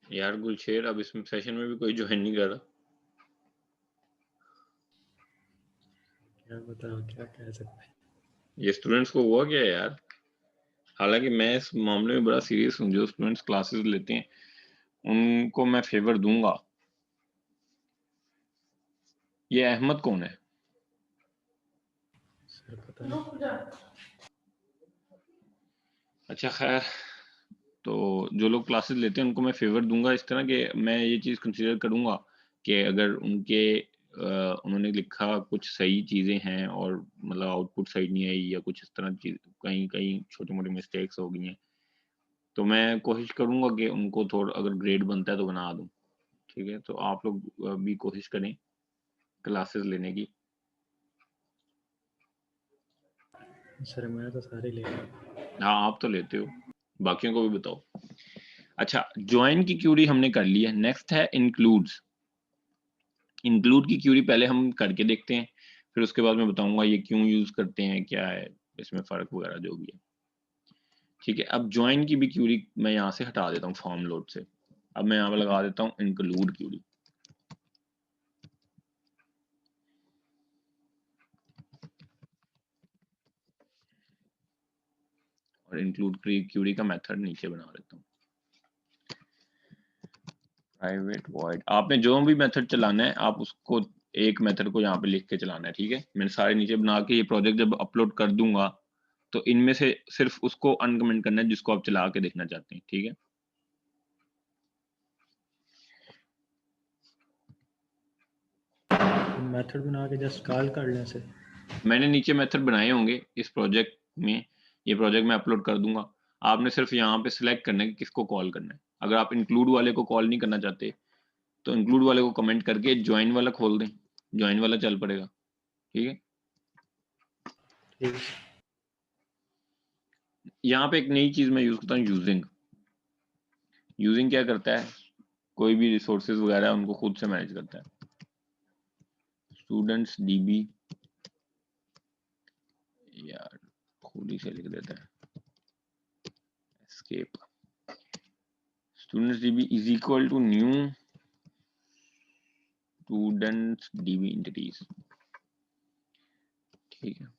यार गुलशेर, अब इसमें सेशन में भी कोई ज्वाइन नहीं कर रहा। क्या बताओ, क्या कह सकते हैं। ये स्टूडेंट्स को हुआ क्या है यार? हालांकि मैं इस मामले में बड़ा सीरियस हूँ। जो स्टूडेंट्स क्लासेस लेते हैं उनको मैं फेवर दूंगा। ये अहमद कौन है? सर पता नहीं। अच्छा खैर, तो जो लोग क्लासेस लेते हैं उनको मैं फेवर दूंगा इस तरह कि मैं ये चीज़ कंसीडर करूंगा कि अगर उन्होंने लिखा कुछ सही चीज़ें हैं और मतलब आउटपुट सही नहीं आई या कुछ इस तरह चीज कहीं कहीं छोटी मोटी मिस्टेक्स हो गई हैं, तो मैं कोशिश करूंगा कि उनको थोड़ा अगर ग्रेड बनता है तो बना दूं। ठीक है, तो आप लोग भी कोशिश करें क्लासेस लेने की। सर मैं तो सारे ले रहा हूँ। हाँ, आप तो लेते हो, बाकियों को भी बताओ। अच्छा, ज्वाइन की क्यूरी हमने कर ली है। नेक्स्ट है इंक्लूड्स। इंक्लूड की क्यूरी पहले हम करके देखते हैं, फिर उसके बाद मैं बताऊंगा ये क्यों यूज करते हैं, क्या है इसमें फर्क वगैरह जो भी है। ठीक है, अब ज्वाइन की भी क्यूरी मैं यहाँ से हटा देता हूँ फॉर्म लोड से। अब मैं यहाँ पे लगा देता हूँ इंक्लूड क्यूरी। और इंक्लूड क्यूरी का मेथड नीचे बना देता हूँ, प्राइवेट वॉइड। आपने जो भी मेथड चलाना है आप उसको एक मेथड को यहाँ पे लिख के चलाना है। ठीक है, मैंने सारे नीचे बना के ये प्रोजेक्ट जब अपलोड कर दूंगा तो इनमें से सिर्फ उसको अनकमेंट करना है जिसको आप चला के देखना चाहते हैं। ठीक है, मेथड बना के जस्ट कॉल कर लें से। मैंने नीचे मेथड बनाए होंगे इस प्रोजेक्ट में। ये प्रोजेक्ट मैं अपलोड कर दूंगा, आपने सिर्फ यहाँ पे सिलेक्ट करना है कि किसको कॉल करना है। अगर आप इंक्लूड वाले को कॉल नहीं करना चाहते तो इंक्लूड वाले को कमेंट करके ज्वाइन वाला खोल दें, ज्वाइन वाला चल पड़ेगा। ठीक है, ठीक। यहाँ पे एक नई चीज मैं यूज करता हूँ, यूजिंग। यूजिंग क्या करता है, कोई भी रिसोर्सेज वगैरह उनको खुद से मैनेज करता है। स्टूडेंट्स डीबी, यार खुद ही से लिख देता है, escape. Students DB is equal to new students DB entities. ठीक है,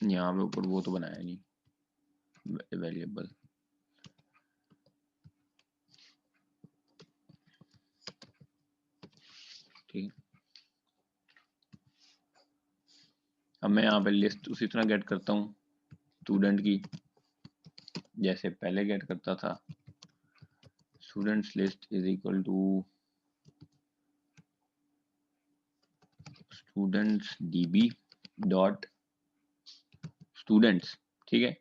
यहाँ पे ऊपर वो तो बनाया नहीं वेरिएबल। ठीक, अब मैं यहाँ पे लिस्ट उसी तरह गेट करता हूँ स्टूडेंट की जैसे पहले गेट करता था। Students list is equal to students DB dot students. ठीक है,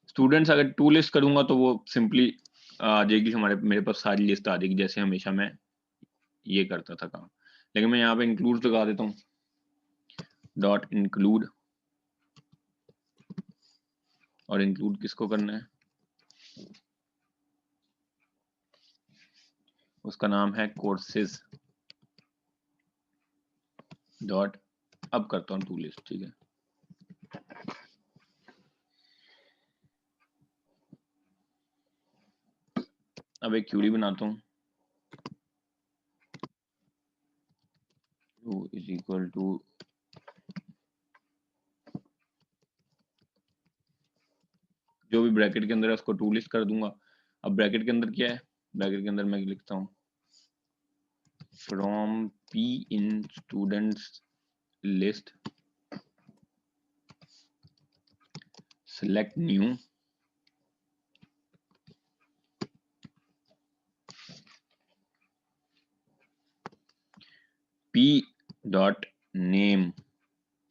स्टूडेंट्स अगर टू लिस्ट करूंगा तो वो सिंपली आ जाएगी, हमारे मेरे पास सारी लिस्ट आ जाएगी जैसे हमेशा मैं ये करता था काम। लेकिन मैं यहाँ पे इंक्लूड लगा देता हूँ, डॉट इंक्लूड। और इंक्लूड किसको करना है, उसका नाम है कोर्सेज डॉट। अब करता हूँ टू लिस्ट। ठीक है, अब एक क्यूरी बनाता हूँ, इज इक्वल टू जो भी ब्रैकेट के अंदर है उसको टू लिस्ट कर दूंगा। अब ब्रैकेट के अंदर क्या है, ब्रैकेट के अंदर मैं लिखता हूँ from P in students list select new p dot name.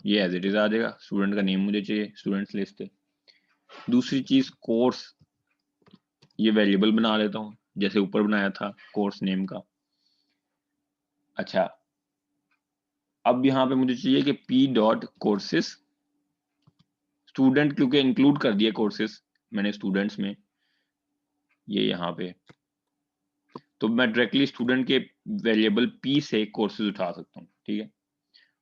ये एज इट इज आ जाएगा, स्टूडेंट का नेम मुझे चाहिए, स्टूडेंट्स लिस्ट है। दूसरी चीज कोर्स, ये वेरिएबल बना लेता हूँ जैसे ऊपर बनाया था कोर्स नेम का। अच्छा, अब यहाँ पे मुझे चाहिए कि p डॉट कोर्सेस स्टूडेंट क्योंकि इंक्लूड कर दिया कोर्सेज मैंने स्टूडेंट्स में, ये यहाँ पे, तो मैं डायरेक्टली स्टूडेंट के वेरिएबल पी से कोर्सेज उठा सकता हूँ, ठीक है।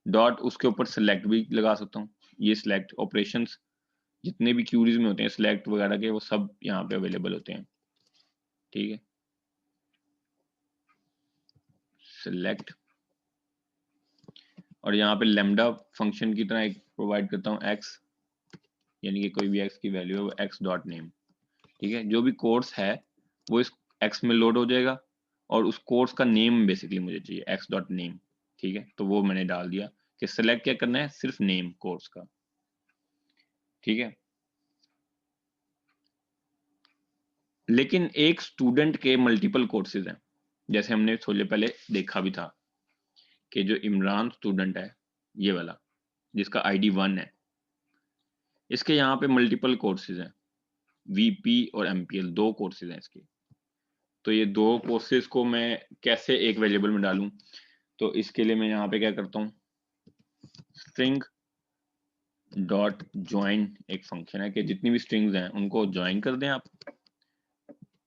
डॉट उसके ऊपर सेलेक्ट भी लगा सकता हूँ, ये सिलेक्ट ऑपरेशंस जितने भी क्यूरीज में होते हैं सिलेक्ट वगैरह के, वो सब यहाँ पे अवेलेबल होते हैं, ठीक है। सिलेक्ट, और यहाँ पे लेमडा फंक्शन की तरह एक प्रोवाइड करता हूँ एक्स, यानी कि कोई भी एक्स की वैल्यू है वो एक्स डॉट नेम, ठीक है। जो भी कोर्स है वो इस एक्स में लोड हो जाएगा, और उस कोर्स का नेम बेसिकली मुझे चाहिए एक्स डॉट नेम, ठीक है। तो वो मैंने डाल दिया कि सेलेक्ट क्या करना है, सिर्फ नेम कोर्स का, ठीक है। लेकिन एक स्टूडेंट के मल्टीपल कोर्सेज हैं, जैसे हमने थोड़े पहले देखा भी था कि जो इमरान स्टूडेंट है ये वाला जिसका आईडी 1 है, इसके यहाँ पे मल्टीपल कोर्सेज हैं, वीपी और एमपीएल, 2 कोर्सेज हैं इसके। तो ये 2 कोर्सेज को मैं कैसे एक वेरिएबल में डालूं, तो इसके लिए मैं यहाँ पे क्या करता हूँ, स्ट्रिंग डॉट ज्वाइन एक फंक्शन है कि जितनी भी स्ट्रिंग्स हैं उनको ज्वाइन कर दें आप,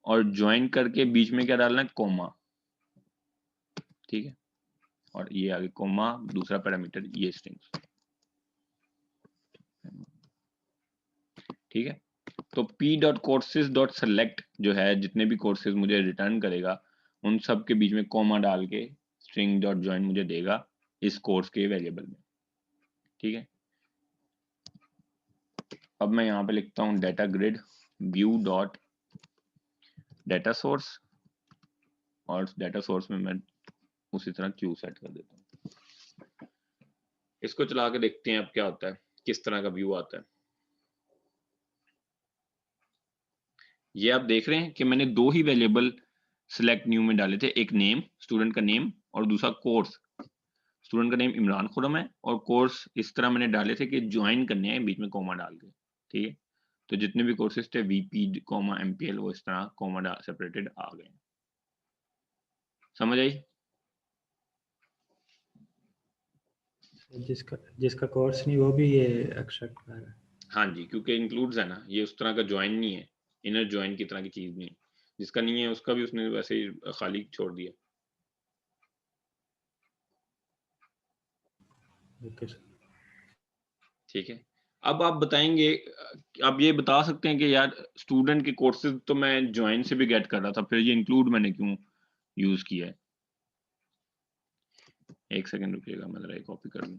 और ज्वाइन करके बीच में क्या डालना है, कोमा, ठीक है। और ये आगे कोमा, दूसरा पैरामीटर ये स्ट्रिंग्स, ठीक है। तो p dot courses dot select जो है जितने भी कोर्सेज मुझे रिटर्न करेगा उन सब के बीच में कोमा डाल के स्ट्रिंग डॉट ज्वाइन मुझे देगा इस कोर्स के वेरिएबल में, ठीक है। अब मैं यहाँ पे लिखता हूँ data grid view dot data source, और डाटा सोर्स में मैं उसी तरह क्यू सेट कर देता हूँ। इसको चला के देखते हैं अब क्या होता है, किस तरह का व्यू आता है। ये आप देख रहे हैं कि मैंने 2 ही वेरिएबल सिलेक्ट न्यू में डाले थे, एक नेम स्टूडेंट का नेम और दूसरा कोर्स, स्टूडेंट का नेम इमरान खुरम है और कोर्स इस तरह मैंने डाले थे कि ज्वाइन करने हैं बीच में कोमा डाल के, ठीक है। तो जितने भी कोर्सेज थे वीपी कोमा एमपीएल वो इस तरह कोमा सेपरेटेड आ गए, समझ आई। जिसका जिसका कोर्स नहीं वो भी ये एक्सेप्ट कर रहा है। हाँ जी, क्योंकि इंक्लूड्स है ना, ये उस तरह का ज्वाइन नहीं है, इनर ज्वाइन की तरह की चीज नहीं है। जिसका नहीं है उसका भी उसने वैसे ही खाली छोड़ दिया। Okay sir. ठीक है, अब आप बताएंगे, आप ये बता सकते हैं कि यार स्टूडेंट के कोर्सेज तो मैं ज्वाइन से भी गेट कर रहा था, फिर ये इंक्लूड मैंने क्यों यूज किया है। एक सेकंड रुकिएगा, मैं जरा कॉपी कर लूं।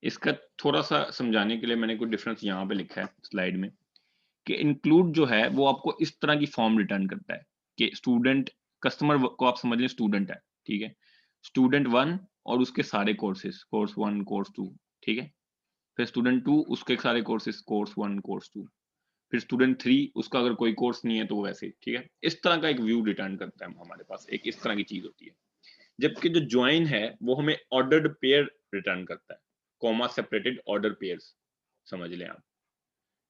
इसका थोड़ा सा समझाने के लिए मैंने कुछ डिफरेंस यहाँ पे लिखा है स्लाइड में, कि इंक्लूड जो है वो आपको इस तरह की फॉर्म रिटर्न करता है कि स्टूडेंट, कस्टमर को आप समझ लें स्टूडेंट है, ठीक है। स्टूडेंट 1 और उसके सारे कोर्सेज, कोर्स 1 कोर्स 2, ठीक है। फिर स्टूडेंट 2 उसके सारे कोर्सेज, कोर्स 1 कोर्स 2। फिर स्टूडेंट 3 उसका अगर कोई कोर्स नहीं है तो वो वैसे ही, ठीक है। इस तरह का एक व्यू रिटर्न करता है हमारे पास, एक इस तरह की चीज होती है। जबकि जो ज्वाइन है वो हमें ऑर्डर्ड पेयर रिटर्न करता है, कॉमा सेपरेटेड ऑर्डर पेयर्स, समझ लें आप,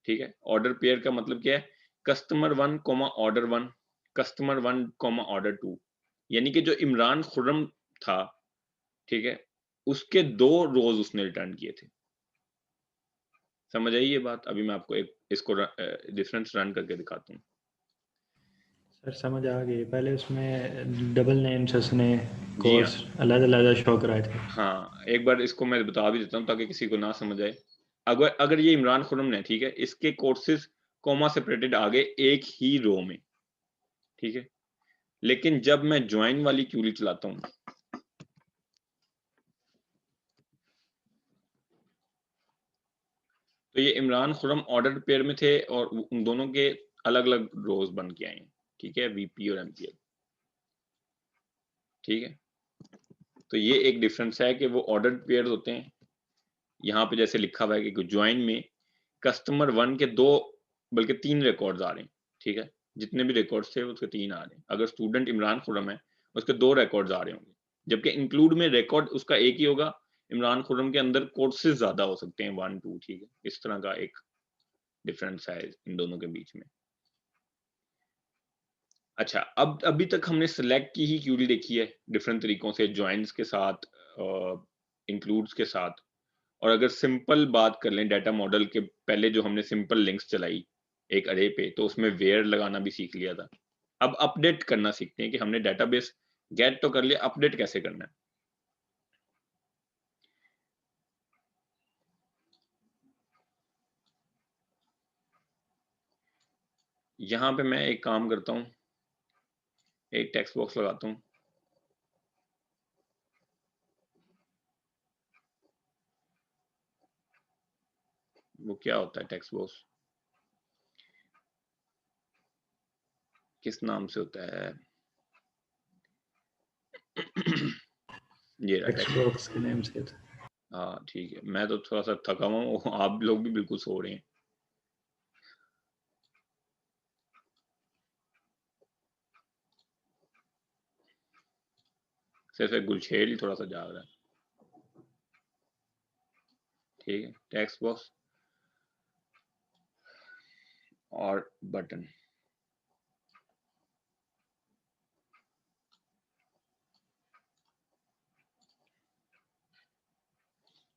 ठीक है। ऑर्डर पेयर का मतलब क्या है, customer 1 comma order 1, customer 1 comma order 2, यानी कि जो इमरान खुर्रम था, ठीक है, उसके 2 रोज उसने रिटर्न किए थे। समझ आई ये बात। अभी मैं आपको एक इसको डिफरेंस रन करके दिखाता हूँ। सर समझ आ गई, पहले उसमें डबल नेम्स उसने जी हाँ, कोर्स अलग अलग शो कराए थे। हाँ एक बार इसको मैं बता भी देता हूँ ताकि किसी को ना समझ आए। अगर अगर ये इमरान खुर्रम ने, ठीक है, इसके कोर्सेज कॉमा सेपरेटेड आ गए एक ही रो में, ठीक है। लेकिन जब मैं ज्वाइन वाली क्यूरी चलाता हूँ, तो ये इमरान खुर्रम ऑर्डर पेयर में थे और उन दोनों के अलग अलग रोज बन के आए हैं, ठीक है, वीपी और एमपीएल, ठीक है। तो ये एक डिफरेंस है कि वो ऑर्डर पेयर होते हैं। यहाँ पे जैसे लिखा हुआ है कि ज्वाइन में कस्टमर 1 के 2 बल्कि 3 रिकॉर्ड्स आ रहे हैं, ठीक है। जितने भी रिकॉर्ड्स थे उसके 3 आ रहे हैं। अगर स्टूडेंट इमरान खुर्रम है उसके 2 रिकॉर्ड्स आ रहे होंगे, जबकि इंक्लूड में रिकॉर्ड उसका एक ही होगा। इमरान खुर्रम के अंदर कोर्सेज ज्यादा हो सकते हैं, 1 2, ठीक है। इस तरह का एक डिफरेंस है इन दोनों के बीच में। अच्छा, अब अभी तक हमने सिलेक्ट की ही क्यूरी देखी है डिफरेंट तरीकों से, ज्वाइंस के साथ, इंक्लूड्स के साथ। और अगर सिंपल बात कर लें डाटा मॉडल के, पहले जो हमने सिंपल लिंक्स चलाई एक अरे पे, तो उसमें वेयर लगाना भी सीख लिया था। अब अपडेट करना सीखते हैं कि हमने डेटाबेस गेट तो कर लिया, अपडेट कैसे करना है। यहां पे मैं एक काम करता हूं, एक टेक्स्ट बॉक्स लगाता हूं। वो क्या होता है टेक्स्ट बॉक्स, किस नाम से होता है? ये रहा टेक्स्ट टेक्स्ट बॉक्स बॉक्स। के नेम से था। हाँ ठीक है, मैं तो थोड़ा सा थका हुआ हूँ, आप लोग भी बिल्कुल सो रहे हैं। सिर्फ एक गुलछेल थोड़ा सा जाग रहा है। ठीक है, टेक्स्ट बॉक्स और बटन।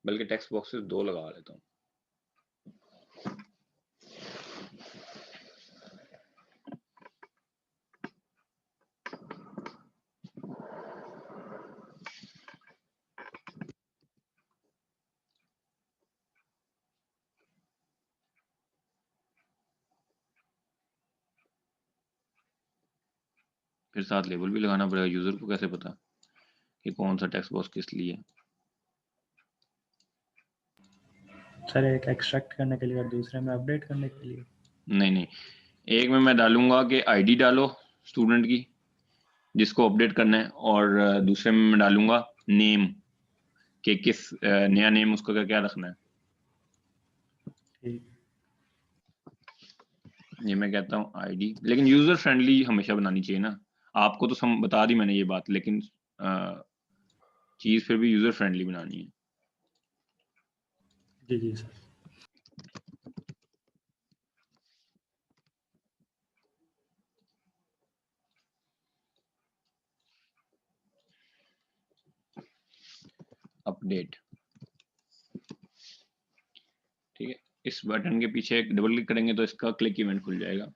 बल्कि टेक्स्ट बॉक्सेस 2 लगा लेता हूँ। फिर साथ लेबल भी लगाना पड़ेगा, यूजर को कैसे पता कि कौन सा टेक्स्ट बॉक्स किस लिए। सर एक एक्सट्रैक्ट करने के लिए और दूसरे में अपडेट करने के लिए। नहीं नहीं, एक में मैं डालूंगा कि आईडी डालो स्टूडेंट की जिसको अपडेट करना है, और दूसरे में मैं डालूंगा नेम कि किस नया नेम उसका क्या रखना है। ठीक। ये मैं कहता हूँ आईडी, लेकिन यूजर फ्रेंडली हमेशा बनानी चाहिए ना। आपको तो बता दी मैंने ये बात, लेकिन चीज फिर भी यूजर फ्रेंडली बनानी है। जी जी सर। अपडेट, ठीक है। इस बटन के पीछे एक डबल क्लिक करेंगे तो इसका क्लिक इवेंट खुल जाएगा।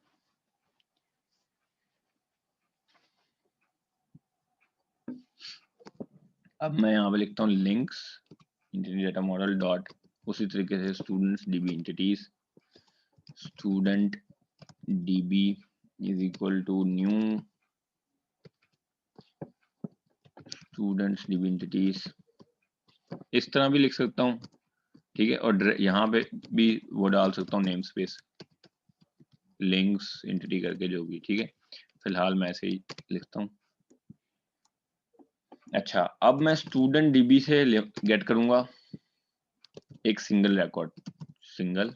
अब मैं यहाँ पे लिखता हूँ links entity data model dot, उसी तरीके से students DB entities, student DB is equal to new students DB entities, इस तरह भी लिख सकता हूँ। ठीक है, और यहाँ पे भी वो डाल सकता हूँ नेम स्पेस लिंक्स इंटिटी करके जो भी। ठीक है, फिलहाल मैं ऐसे ही लिखता हूँ। अच्छा, अब मैं स्टूडेंट डीबी से गेट करूंगा एक सिंगल रिकॉर्ड, सिंगल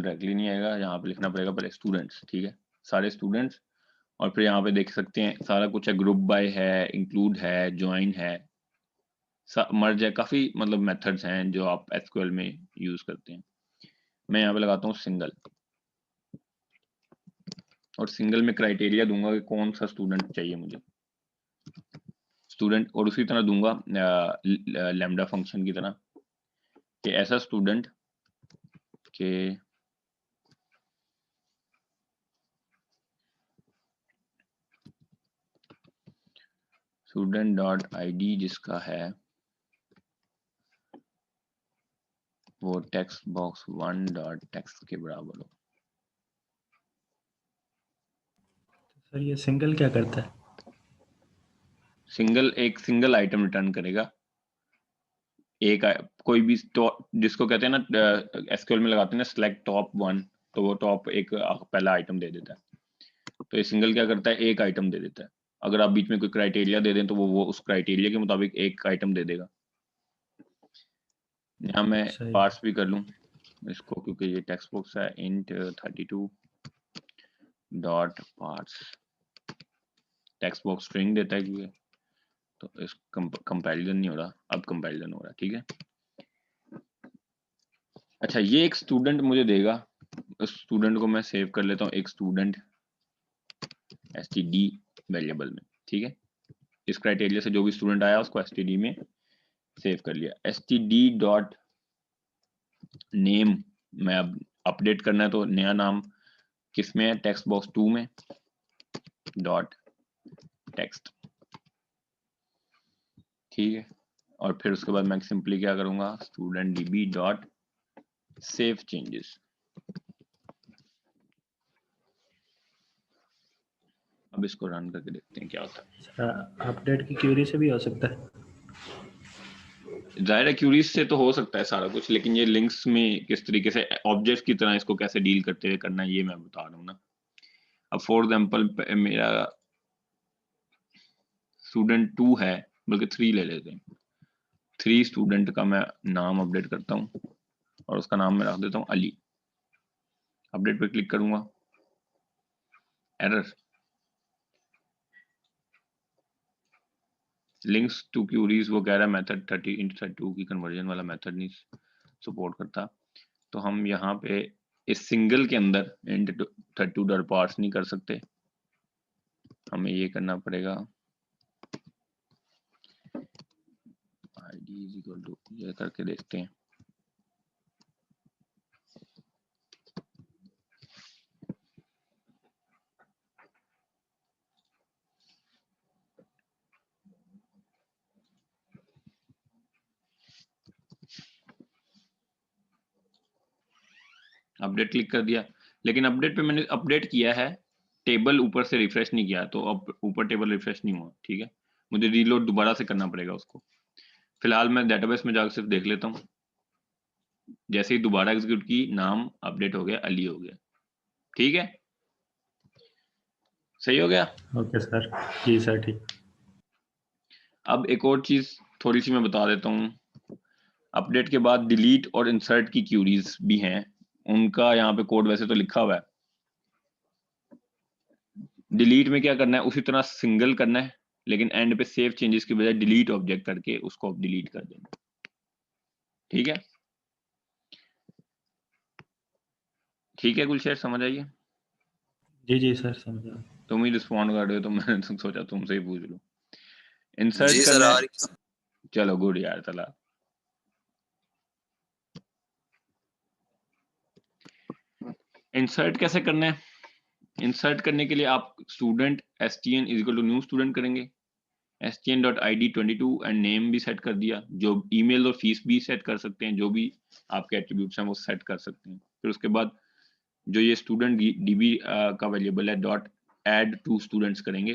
डायरेक्टली नहीं आएगा, यहाँ पे लिखना पड़ेगा पहले स्टूडेंट्स। ठीक है, सारे स्टूडेंट्स, और फिर यहाँ पे देख सकते हैं सारा कुछ है, ग्रुप बाय है, इंक्लूड है, ज्वाइन है, मर्ज है, काफी मतलब मेथड्स हैं जो आप एसक्यूएल में यूज करते हैं। मैं यहाँ पे लगाता हूँ सिंगल, और सिंगल में क्राइटेरिया दूंगा कि कौन सा स्टूडेंट चाहिए मुझे, स्टूडेंट, और उसी तरह दूंगा लैम्डा फंक्शन की तरह कि ऐसा स्टूडेंट के स्टूडेंट डॉट आईडी जिसका है वो टेक्स्ट बॉक्स 1 डॉट टेक्स्ट के बराबर हो। सर ये सिंगल क्या करता है? सिंगल एक सिंगल आइटम रिटर्न करेगा, एक कोई भी जिसको कहते हैं ना एसक्यूएल में लगाते हैं ना सेलेक्ट टॉप 1, तो वो टॉप एक पहला आइटम दे देता है। तो ये सिंगल क्या करता है, एक आइटम दे देता है। अगर आप बीच में कोई क्राइटेरिया दे दें तो वो उस क्राइटेरिया के मुताबिक एक आइटम दे देगा। यहाँ मैं सही। पार्स भी कर लूँ इसको, क्योंकि ये टेक्स्ट बॉक्स है int 32 dot parse, text box string देता है क्योंकि, तो इस कंपैरिजन नहीं हो रहा, अब कंपैरिजन हो रहा है। ठीक है, अच्छा ये एक स्टूडेंट मुझे देगा, उस स्टूडेंट को मैं सेव कर लेता हूँ एक स्टूडेंट std वेरिएबल में। ठीक है, इस क्राइटेरिया से जो भी स्टूडेंट आया उसको std में सेव कर लिया। std.name मैं अब अपडेट करना है तो नया नाम किसमें है, टेक्स्ट बॉक्स 2 में, डॉट टेक्स्ट, ठीक है। और फिर उसके बाद मैं सिंपली क्या करूंगा, student db dot save changes. अब इसको रन करके देखते हैं क्या होता है। अपडेट की क्यूरी से भी हो सकता है। जाहिर है क्यूरीज से तो हो सकता है सारा कुछ, लेकिन ये लिंक्स में किस तरीके से ऑब्जेक्ट की तरह इसको कैसे डील करते हुए करना है ये मैं बता रहा हूँ ना। अब फॉर एग्जाम्पल मेरा स्टूडेंट 2 है, बल्कि 3 ले लेते हैं। 3 स्टूडेंट का मैं नाम अपडेट करता हूँ और उसका नाम मैं रख देता हूँ अली। अपडेट पे क्लिक करूंगा, एरर, लिंक्स टू क्यूरीज वो कह रहा है मेथड 30x32 की कन्वर्जन वाला मेथड नहीं सपोर्ट करता। तो हम यहाँ पे इस सिंगल के अंदर int 32 डॉट पार्स नहीं कर सकते, हमें ये करना पड़ेगा id इज इक्वल टू, ये करके देखते हैं। अपडेट क्लिक कर दिया, लेकिन अपडेट पे मैंने अपडेट किया है, टेबल ऊपर से रिफ्रेश नहीं किया, तो अब ऊपर टेबल रिफ्रेश नहीं हुआ, ठीक है। मुझे रीलोड दोबारा से करना पड़ेगा उसको। फिलहाल मैं डेटाबेस में जाकर सिर्फ देख लेता हूँ। जैसे ही दोबारा एग्जीक्यूट की, नाम अपडेट हो गया, अली हो गया, ठीक है, सही हो गया। ओके सर, जी सर, ठीक। अब एक और चीज थोड़ी सी मैं बता देता हूँ। अपडेट के बाद डिलीट और इंसर्ट की क्यूरीज भी हैं, उनका यहाँ पे कोड वैसे तो लिखा हुआ है। डिलीट में क्या करना है, उसी तरह सिंगल करना है, लेकिन एंड पे सेव चेंजेस की बजाय डिलीट ऑब्जेक्ट करके उसको डिलीट कर देना, ठीक है। ठीक है गुलशेर, समझ आइए। जी जी सर, समझा। तुम ही रिस्पॉन्ड कर रहे हो तो मैंने तो सोचा तुमसे ही पूछ लूं। इंसर्ट जी सर, करना आ है, रही। चलो गुड यार, चला। इंसर्ट कैसे करना है, इंसर्ट करने के लिए आप student stn is equal to new student करेंगे, stn.id22 एंड नेम भी सेट कर दिया, जो ईमेल और फीस भी सेट कर सकते हैं, जो भी आपके एट्रीब्यूट्स हैं वो सेट कर सकते हैं। फिर उसके बाद जो ये स्टूडेंट db का वेरिएबल है, डॉट ऐड टू स्टूडेंट्स करेंगे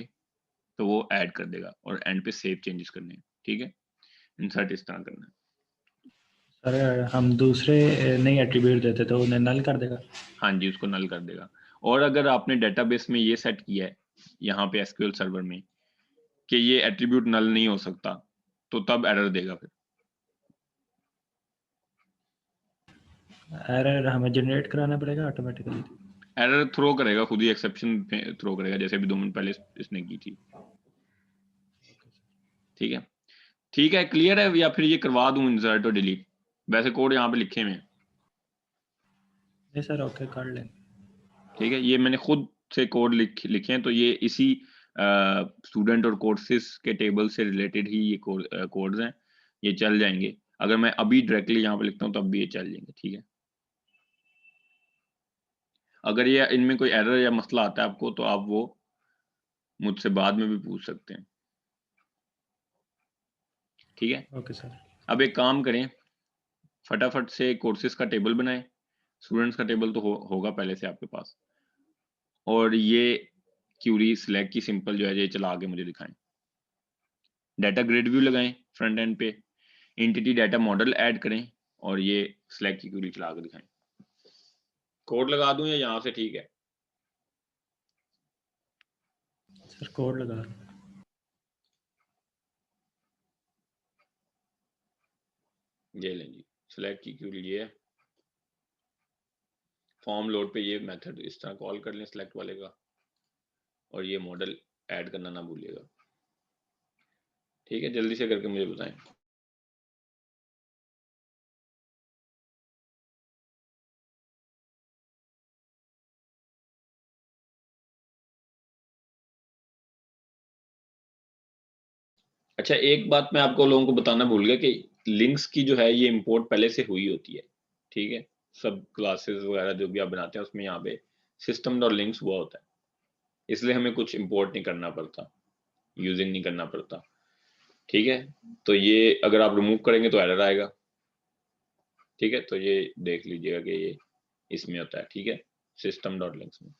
तो वो ऐड कर देगा, और एंड पे सेव चेंजेस करने हैं, ठीक है। इंसर्ट इस तरह करना है। सर हम दूसरे नहीं एट्रीब्यूट देते तो उन्हें नल कर देगा? हाँ जी, उसको नल कर देगा। और अगर आपने डेटाबेस में ये सेट किया है यहाँ पे एसक्यूएल सर्वर में कि ये एट्रीब्यूट नल नहीं हो सकता, तो तब एरर देगा। फिर एरर हमें जनरेट कराना पड़ेगा ऑटोमेटिकली? एरर थ्रो करेगा, खुद ही एक्सेप्शन थ्रो करेगा, जैसे अभी 2 मिनट पहले इसने की थी, ठीक है। ठीक है, क्लियर है, या फिर ये करवा दूं इंसर्ट और डिलीट? वैसे कोड यहाँ पे लिखे हुए हैं, नहीं सर, ओके कर लेंगे। ठीक है। ये मैंने खुद से कोड लिखे हैं, तो ये इसी स्टूडेंट और कोर्सेज के टेबल से रिलेटेड ही ये कोड्स हैं, ये चल जाएंगे। अगर मैं अभी डायरेक्टली यहाँ पे लिखता हूँ तब भी ये चल जाएंगे, ठीक है। अगर ये इनमें कोई एरर या मसला आता है आपको, तो आप वो मुझसे बाद में भी पूछ सकते हैं, ठीक है। Okay sir. अब एक काम करें, फटाफट से कोर्सेज का टेबल बनाएं। स्टूडेंट्स का टेबल तो होगा पहले से आपके पास, और ये क्यूरी सिलेक्ट की सिंपल जो है ये चला के मुझे दिखाएं। डाटा ग्रिड व्यू लगाएं फ्रंट एंड पे, एंटिटी डाटा मॉडल ऐड करें, और ये सिलेक्ट की क्यूरी चला के दिखाएं। कोड लगा दूं या यहाँ से ठीक है? सर कोड लगा। ये लें जी, सिलेक्ट की क्यूरी ये है। फॉर्म लोड पे ये मेथड इस तरह कॉल कर लें सिलेक्ट वाले का, और ये मॉडल ऐड करना ना भूलिएगा, ठीक है। जल्दी से करके मुझे बताएं। अच्छा, एक बात मैं आपको लोगों को बताना भूल गया कि लिंक्स की जो है ये इंपोर्ट पहले से हुई होती है, ठीक है। सब क्लासेस वगैरह जो भी आप बनाते हैं उसमें यहाँ पे system डॉट लिंक्स हुआ होता है, इसलिए हमें कुछ इंपोर्ट नहीं करना पड़ता, यूजिंग नहीं करना पड़ता, ठीक है। तो ये अगर आप रिमूव करेंगे तो एरर आएगा, ठीक है। तो ये देख लीजिएगा कि ये इसमें होता है, ठीक है, system डॉट लिंक्स में।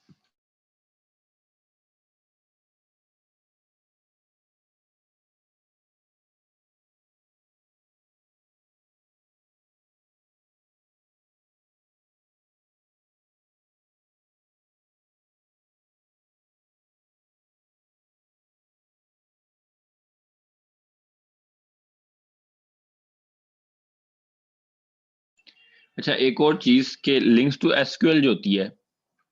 अच्छा, एक और चीज के लिंक्स टू एसक्यूएल जो होती है,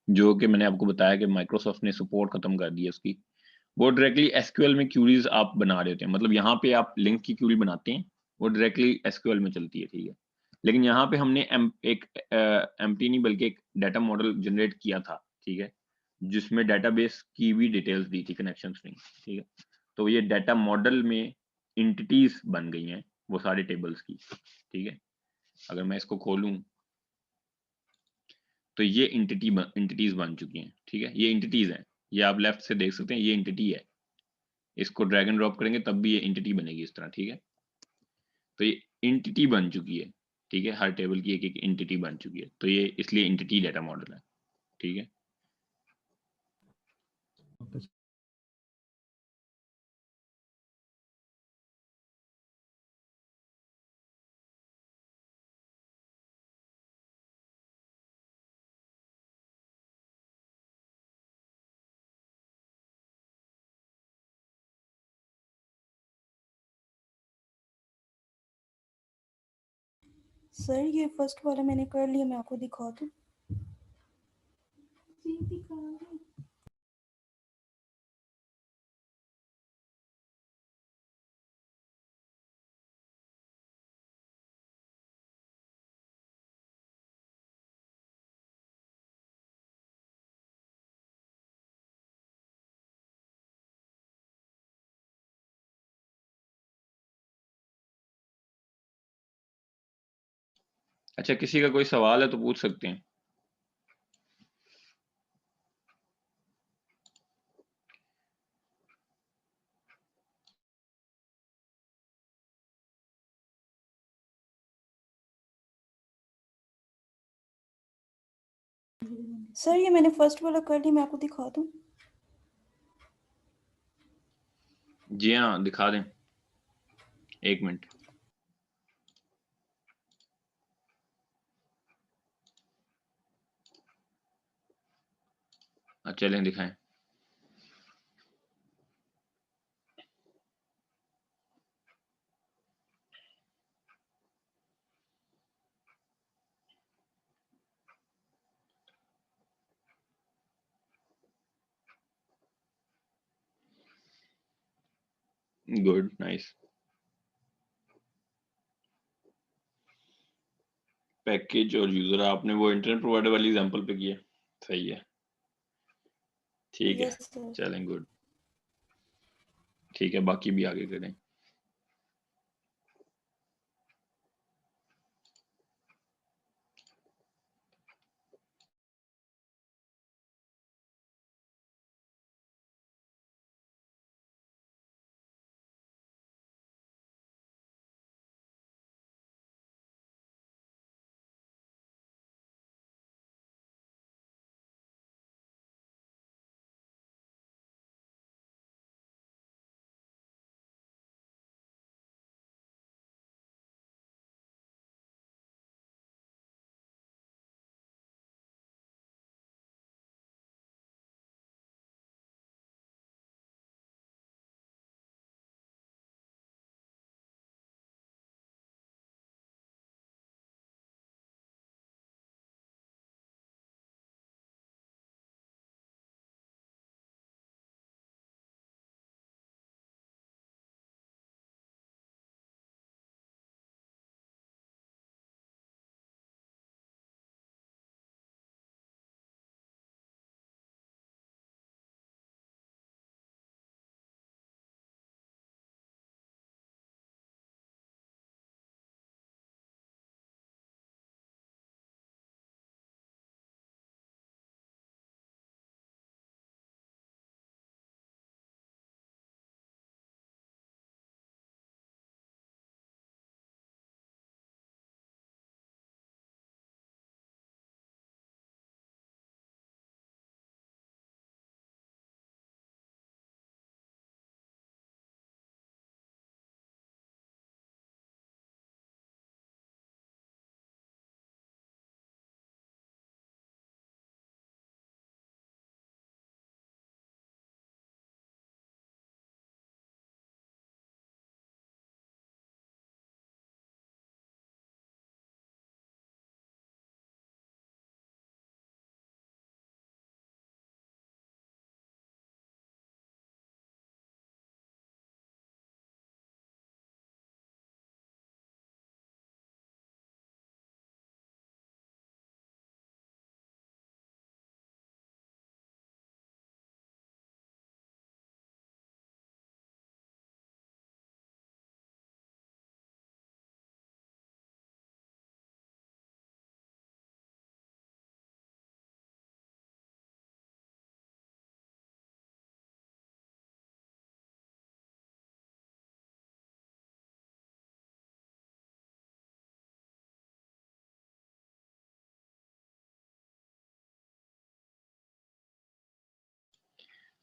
जो कि मैंने आपको बताया कि माइक्रोसॉफ्ट ने सपोर्ट खत्म कर दी है उसकी, वो डायरेक्टली एसक्यूएल में क्यूरीज आप बना रहे होते हैं, मतलब यहाँ पे आप लिंक की क्यूरी बनाते हैं, वो डायरेक्टली एसक्यूएल में चलती है, ठीक है। लेकिन यहाँ पे हमने एक एम्प्टी नहीं बल्कि एक डाटा मॉडल जनरेट किया था, ठीक है, जिसमें डेटाबेस की भी डिटेल्स दी थी, कनेक्शन स्ट्रिंग, ठीक है। तो ये डाटा मॉडल में इंटिटीज बन गई हैं वो सारे टेबल्स की, ठीक है। अगर मैं इसको खोलूं तो ये इंटिटीज बन चुकी हैं, ठीक है। ये इंटिटीज हैं, ये आप लेफ्ट से देख सकते हैं, ये इंटिटी है। इसको ड्रैग एंड ड्रॉप करेंगे तब भी ये इंटिटी बनेगी इस तरह, ठीक है। तो ये इंटिटी बन चुकी है, ठीक है, हर टेबल की एक एक इंटिटी बन चुकी है, तो ये इसलिए इंटिटी डाटा मॉडल है, ठीक है। Okay. सर ये फर्स्ट वाला मैंने कर लिया, मैं आपको दिखा दूँ? जी दिखा दूँ। अच्छा, किसी का कोई सवाल है तो पूछ सकते हैं। सर ये मैंने फर्स्ट वाला कर लिया, मैं आपको दिखा दूँ? जी हाँ, दिखा दें, 1 मिनट। चलें दिखाएं। Good, nice. पैकेज और यूजर आपने वो इंटरनेट प्रोवाइडर वाली एग्जांपल पे किया, सही है, ठीक है। Yes sir. चलें, गुड, ठीक है, बाकी भी आगे करें।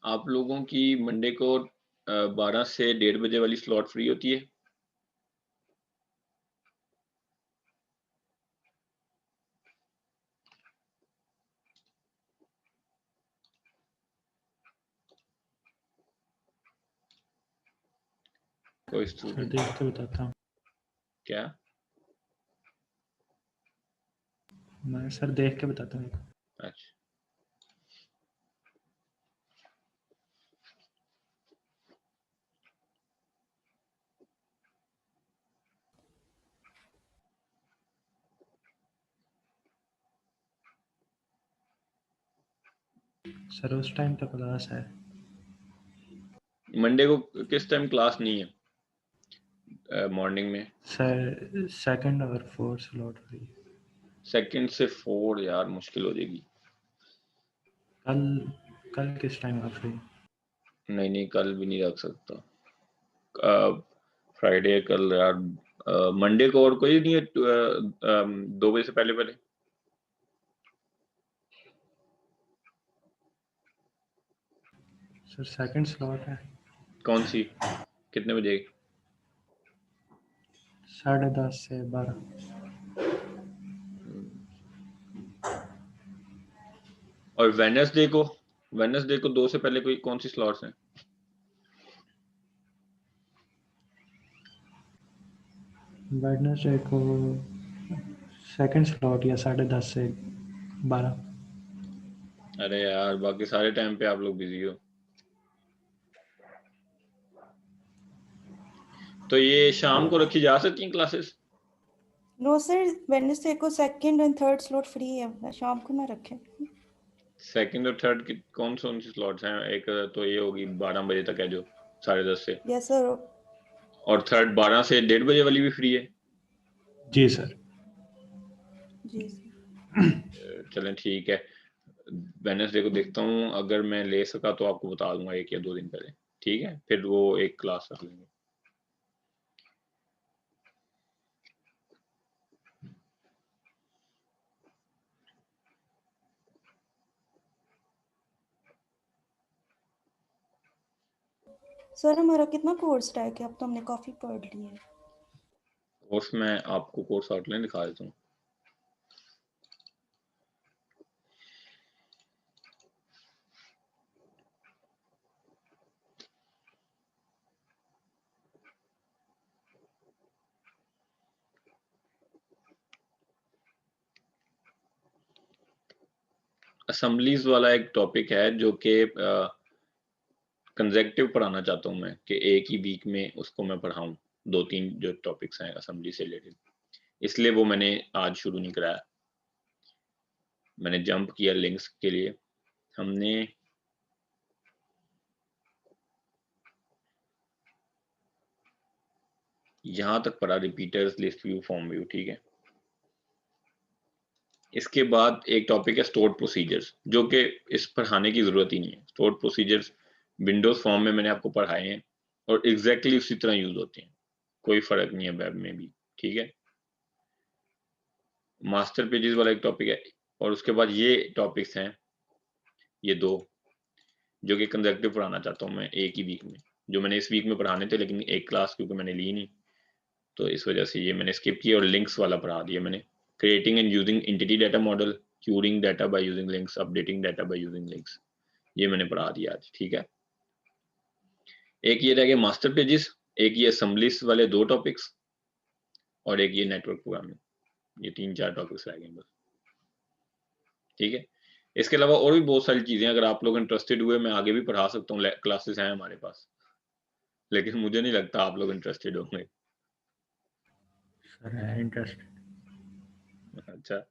आप लोगों की मंडे को 12 से 1:30 बजे वाली स्लॉट फ्री होती है? कोई सर स्टूडेंट? देख के बताता हूँ। क्या? मैं सर देख के बताता हूँ। अच्छा, सर उस टाइम पे क्लास है। मंडे को किस टाइम क्लास नहीं है मॉर्निंग में? सर सेकंड और फोर्थ स्लॉट फ्री। 2 से 4 यार मुश्किल हो जाएगी। कल कल किस टाइम आप फ्री? नहीं नहीं, कल भी नहीं रख सकता। फ्राइडे कल यार। मंडे को और कोई नहीं है 2 बजे से पहले पहले? सर सेकंड स्लॉट है। कौन सी? कितने बजे? 10:30 से 12। और वेडनेसडे को 2 से पहले कोई कौन सी स्लॉट्स हैं? वेडनेसडे को सेकंड स्लॉट या 10:30 से 12। अरे यार, बाकी सारे टाइम पे आप लोग बिजी हो। तो ये शाम को रखी जा सकती हैं क्लासेस? नो सर, वेडनेसडे को second and third slot free है, शाम को ना रखें। सेकंड और थर्ड की कौन सी स्लॉट्स हैं? एक तो ये होगी 12 बजे तक है जो 10:30 से, यस सर। और थर्ड 12 से 1:30 बजे वाली भी फ्री है। जी सर। जी सर। चलें ठीक है, वेडनेसडे को देखता हूँ, अगर मैं ले सका तो आपको बता दूंगा 1 या 2 दिन पहले। ठीक है, फिर वो एक क्लास रख लेंगे। सर हमारा कितना कोर्स टैग है? अब तो हमने काफी पढ़ लिया है। कोर्स में आपको कोर्स आउटलाइन दिखा देता हूँ। असेंबलीज वाला एक टॉपिक है जो कि कंसेक्टिव पढ़ाना चाहता हूँ मैं, कि एक ही वीक में उसको मैं पढ़ाऊँ। 2-3 जो टॉपिक्स हैं असेंबली से रिलेटेड, इसलिए वो मैंने आज शुरू नहीं कराया। मैंने जंप किया लिंक्स के लिए। हमने यहां तक पढ़ा, repeaters, list view, form view, ठीक है। इसके बाद एक टॉपिक है स्टोर्ड प्रोसीजर्स, जो कि इस पढ़ाने की जरूरत ही नहीं है। स्टोर्ड प्रोसीजर्स विंडोज फॉर्म में मैंने आपको पढ़ाए हैं और एग्जैक्टली उसी तरह यूज होते हैं, कोई फर्क नहीं है वेब में भी, ठीक है। मास्टर पेजेस वाला एक टॉपिक है, और उसके बाद ये टॉपिक्स हैं, ये दो, जो कि कंसेक्टिव पढ़ाना चाहता हूँ मैं एक ही वीक में, जो मैंने इस वीक में पढ़ाने थे, लेकिन एक क्लास क्योंकि मैंने ली नहीं, तो इस वजह से ये मैंने स्किप किया। और लिंक्स वाला पढ़ा दिया मैंने, creating and using entity data model, curing data by using links, updating data by using links, ये मैंने पढ़ा दिया आज, ठीक है। एक ये रह गया मास्टर पेजेस, एक ये असेंबलीज वाले 2 टॉपिक्स, और एक ये नेटवर्क प्रोग्रामिंग। ये 3-4 टॉपिक्स रह गए बस, ठीक है। इसके अलावा और भी बहुत सारी चीजें, अगर आप लोग इंटरेस्टेड हुए मैं आगे भी पढ़ा सकता हूँ, क्लासेस हैं हमारे पास, लेकिन मुझे नहीं लगता आप लोग इंटरेस्टेड होंगे। सर है इंटरेस्ट। अच्छा,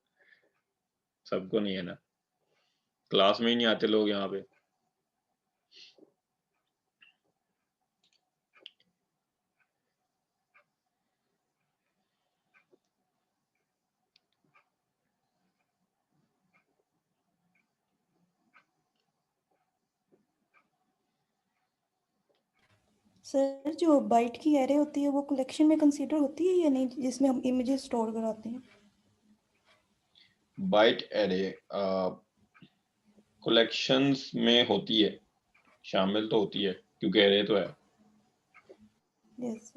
सबको नहीं है ना, क्लास में ही नहीं आते लोग यहाँ पे। सर जो बाइट की एरे होती है वो कलेक्शन में कंसीडर होती है या नहीं, जिसमें हम इमेजेस स्टोर कराते हैं? बाइट एरे कलेक्शंस में होती है, शामिल तो होती है क्योंकि एरे तो है। यस।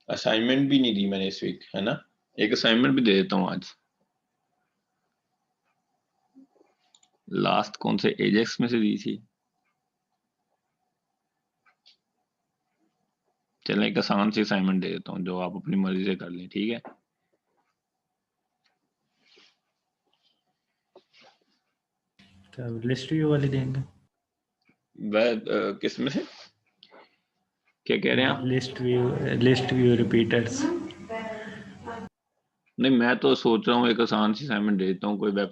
असाइनमेंट भी नहीं दी मैंने इस वीक, है ना? एक असाइनमेंट भी दे देता हूँ आज। लास्ट कौन से एजेक्स में से दी थी? चलें एक आसान सी असाइनमेंट दे देता हूँ जो आप अपनी मर्जी से कर लें, ठीक है? क्या लिस्ट व्यू वाली देंगे? वह किस में से क्या कह रहे हैं आप? List view repeaters. नहीं, मैं तो सोच रहा हूँ एक आसान सी असाइनमेंट दे देता हूँ, कोई वेब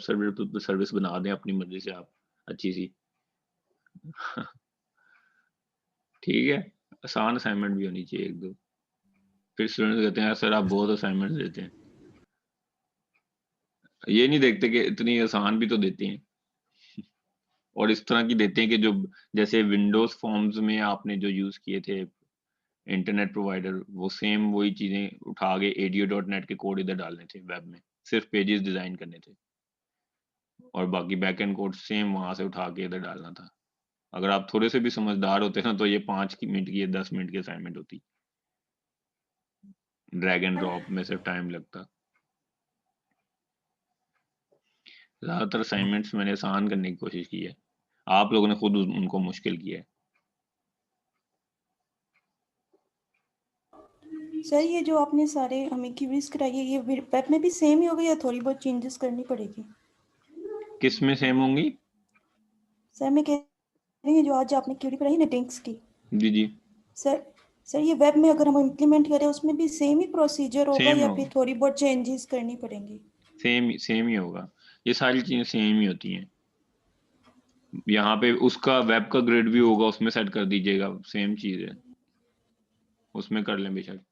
सर्विस बना दें अपनी मर्जी से आप, अच्छी सी। ठीक है, आसान असाइनमेंट भी होनी चाहिए एक दो। फिर स्टूडेंट कहते हैं सर आप बहुत असाइनमेंट देते हैं। ये नहीं देखते कि इतनी आसान भी तो देते हैं, और इस तरह की देते हैं कि जो जैसे विंडोज फॉर्म्स में आपने जो यूज किए थे इंटरनेट प्रोवाइडर, वो सेम वही चीजें उठा के ADO.NET के कोड इधर डालने थे वेब में, सिर्फ पेजेस डिजाइन करने थे, और बाकी बैक एंड कोड सेम वहां से उठा के इधर डालना था। अगर आप थोड़े से भी समझदार होते ना तो ये 5 मिनट की या 10 मिनट की असाइनमेंट होती, ड्रैग एंड ड्रॉप में सिर्फ टाइम लगता। ज्यादातर असाइनमेंट्स मैंने आसान करने की कोशिश की है, आप लोगों ने खुद उनको मुश्किल किया है। सर ये जो आपने सारे हमें क्यूरीज कराई है ये वेब में भी सेम ही होगा या थोड़ी बहुत चेंजेस करनी पड़ेगी? किस में सेम होंगी? सर मैं कह रही हूँ जो आज आपने क्यूरी कराई है ना लिंक्स की, जी जी, सर सर ये वेब में अगर हम इम्प्लीमेंट करें उसमें भी सेम ही प्रोसीजर होगा सेम या होगा, फिर थोड़ी बहुत चेंजेस करनी पड़ेंगी? सेम ही होगा, ये सारी चीजें सेम ही होती हैं। यहाँ पे उसका वेब का ग्रिड भी होगा, उसमें सेट कर दीजिएगा, सेम चीज है, उसमें कर लें बेशक।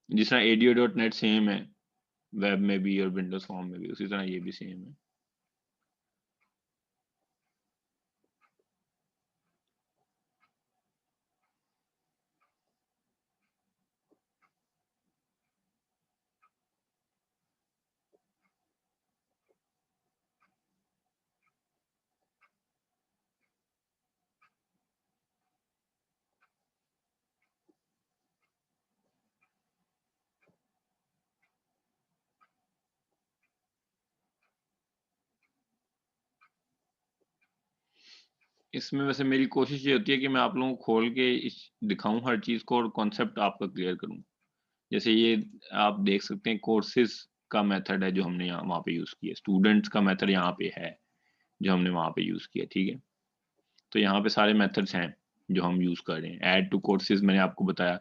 जिस तरह ADO.NET सेम है वेब में भी और विंडोज फॉर्म में भी, उसी तरह ये भी सेम है। इसमें वैसे मेरी कोशिश ये होती है कि मैं आप लोगों को खोल के दिखाऊं हर चीज को, और कॉन्सेप्ट आपका क्लियर करूं। जैसे ये आप देख सकते हैं कोर्सेज का मेथड है जो हमने यहाँ वहाँ पे यूज किया, स्टूडेंट्स का मेथड यहाँ पे है जो हमने वहाँ पे यूज किया, ठीक है? तो यहाँ पे सारे मेथड्स हैं जो हम यूज कर रहे हैं। ऐड टू कोर्सेज मैंने आपको बताया,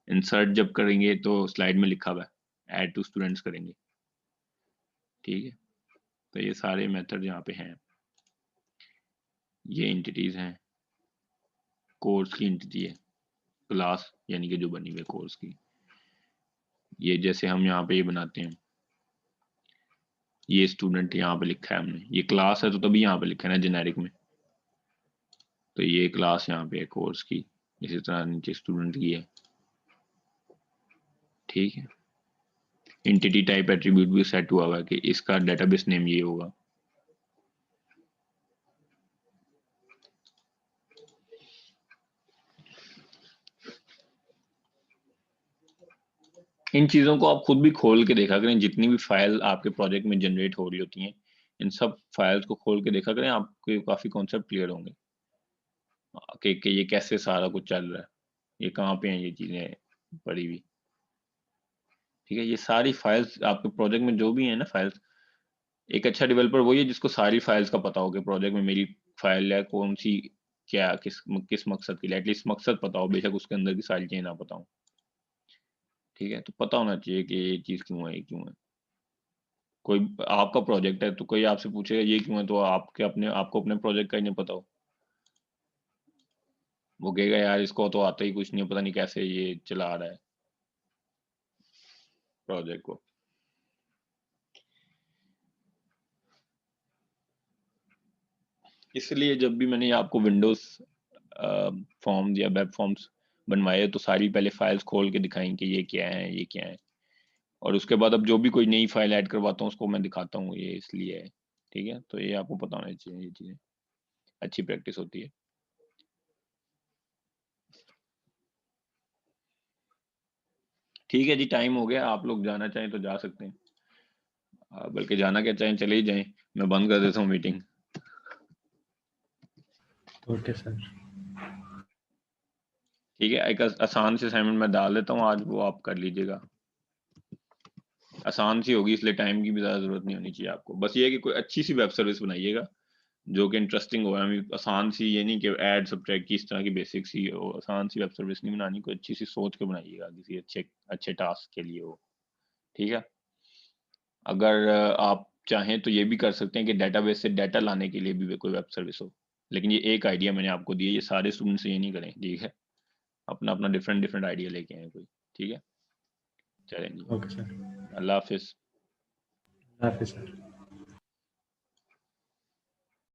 इंसर्ट जब करेंगे तो स्लाइड में लिखा हुआ है ऐड टू स्टूडेंट्स करेंगे, ठीक है? तो ये सारे मेथड यहाँ पे हैं, ये एंटिटीज हैं, कोर्स की एंटिटी है, क्लास यानी कि जो बनी हुई है कोर्स की। ये जैसे हम यहाँ पे ये बनाते हैं, ये स्टूडेंट यहाँ पे लिखा है हमने, ये क्लास है तो तभी यहाँ पे लिखा है ना जेनेरिक में, तो ये क्लास यहाँ पे है कोर्स की, इसी तरह नीचे स्टूडेंट की है, ठीक है? एंटिटी टाइप एट्रीब्यूट भी सेट हुआ है कि इसका डेटाबेस नेम ये होगा। इन चीजों को आप खुद भी खोल के देखा करें, जितनी भी फाइल आपके प्रोजेक्ट में जनरेट हो रही होती हैं, इन सब फाइल्स को खोल के देखा करें, आपके काफी कॉन्सेप्ट क्लियर होंगे कि ये कैसे सारा कुछ चल रहा है, ये कहाँ पे हैं ये चीजें पड़ी हुई, ठीक है? ये सारी फाइल्स आपके प्रोजेक्ट में जो भी है ना फाइल्स, एक अच्छा डेवलपर वही है जिसको सारी फाइल्स का पता हो कि प्रोजेक्ट में मेरी फाइल है कौन सी, क्या किस किस मकसद के लिए, एटलीस्ट मकसद पता हो, बेशक उसके अंदर की सारी चीजें ना पता हो, ठीक है? तो पता होना चाहिए कि ये चीज क्यों है, ये क्यों है। कोई आपका प्रोजेक्ट है तो कोई आपसे पूछेगा ये क्यों है, तो आपको अपने प्रोजेक्ट का ही नहीं पता हो, वो कहेगा यार इसको तो आता ही कुछ नहीं, पता नहीं कैसे ये चला रहा है प्रोजेक्ट को। इसलिए जब भी मैंने आपको विंडोज फॉर्म्स या वेब फॉर्म्स बनवाए तो सारी पहले फाइल्स खोल के दिखाएं कि ये क्या है, ये क्या है, और उसके बाद अब जो भी कोई नई फाइल ऐड करवाता हूँ उसको मैं दिखाता हूँ ये इसलिए है। ठीक है, तो ये आपको पता होना चाहिए, ये चीज़ें अच्छी प्रैक्टिस होती है। ठीक है जी, टाइम हो गया, आप लोग जाना चाहें तो जा सकते हैं, बल्कि जाना क्या चाहें चले ही जाएं, मैं बंद कर देता हूँ मीटिंग। Okay sir. ठीक है, एक आसान से असाइनमेंट मैं डाल देता हूँ आज, वो आप कर लीजिएगा। आसान सी होगी इसलिए टाइम की भी ज़्यादा ज़रूरत नहीं होनी चाहिए आपको। बस ये है कि कोई अच्छी सी वेब सर्विस बनाइएगा जो कि इंटरेस्टिंग हो। आसान सी, ये नहीं कि ऐड सब्ट्रैक्ट की इस तरह की बेसिक सी हो, आसान सी वेब सर्विस नहीं बनानी, कोई अच्छी सी सोच के बनाइएगा किसी अच्छे अच्छे टास्क के लिए हो। ठीक है, अगर आप चाहें तो ये भी कर सकते हैं कि डेटाबेस से डाटा लाने के लिए भी कोई वेब सर्विस हो, लेकिन ये एक आइडिया मैंने आपको दिया, ये सारे स्टूडेंट्स ये नहीं करें। ठीक है, अपना अपना डिफरेंट डिफरेंट आइडिया लेके आए कोई। ठीक है, चलें जी, ओके सर। अल्लाह हाफिज़। हाफिज़ सर।